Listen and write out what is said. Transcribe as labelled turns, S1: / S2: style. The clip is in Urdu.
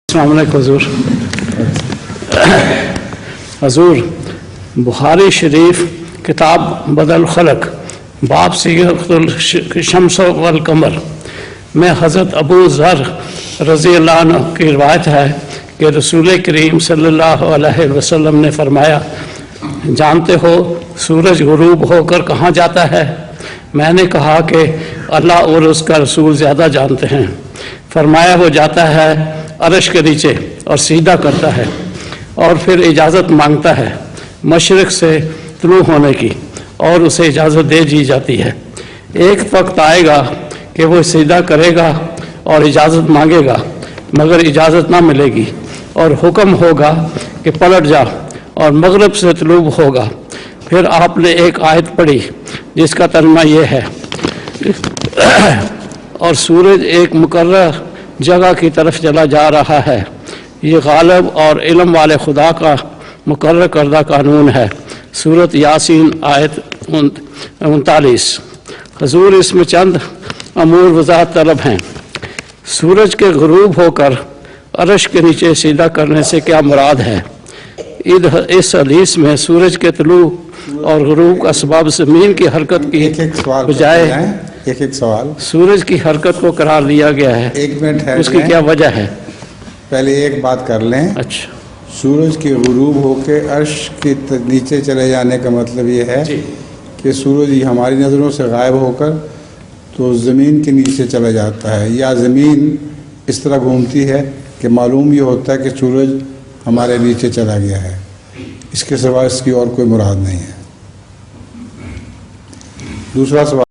S1: السلام علیکم حضور. حضور بخاری شریف کتاب بدل خلق باب صیغۃ الشمس والقمر میں حضرت ابو ذر رضی اللہ عنہ کی روایت ہے کہ رسول کریم صلی اللہ علیہ وسلم نے فرمایا، جانتے ہو سورج غروب ہو کر کہاں جاتا ہے؟ میں نے کہا کہ اللہ اور اس کا رسول زیادہ جانتے ہیں. فرمایا وہ جاتا ہے عرش کے نیچے اور سجدہ کرتا ہے اور پھر اجازت مانگتا ہے مشرق سے طلوع ہونے کی، اور اسے اجازت دے دی جاتی ہے. ایک وقت آئے گا کہ وہ سجدہ کرے گا اور اجازت مانگے گا مگر اجازت نہ ملے گی، اور حکم ہوگا کہ پلٹ جا، اور مغرب سے طلوع ہوگا. پھر آپ نے ایک آیت پڑھی جس کا ترجمہ یہ ہے، اور سورج ایک مقرر جگہ کی طرف چلا جا رہا ہے. یہ غالب اور علم والے خدا کا مقرر کردہ قانون ہے. سورۃ یاسین آیت 39. حضور اس میں چند امور وضاحت طلب ہیں. سورج کے غروب ہو کر عرش کے نیچے سجدہ کرنے سے کیا مراد ہے؟ اس حدیث میں سورج کے طلوع اور غروب کا سبب زمین کی حرکت کی بجائے
S2: ایک سوال
S1: سورج کی حرکت کو قرار دیا گیا ہے.
S2: ایک منٹ ہے،
S1: اس کی کیا وجہ ہے؟
S2: پہلے ایک بات کر لیں.
S1: اچھا،
S2: سورج کے غروب ہو کے عرش کے نیچے چلے جانے کا مطلب یہ ہے کہ سورج ہماری نظروں سے غائب ہو کر تو زمین کے نیچے چلا جاتا ہے، یا زمین اس طرح گھومتی ہے کہ معلوم یہ ہوتا ہے کہ سورج ہمارے نیچے چلا گیا ہے. اس کے سوا اس کی اور کوئی مراد نہیں ہے. دوسرا سوال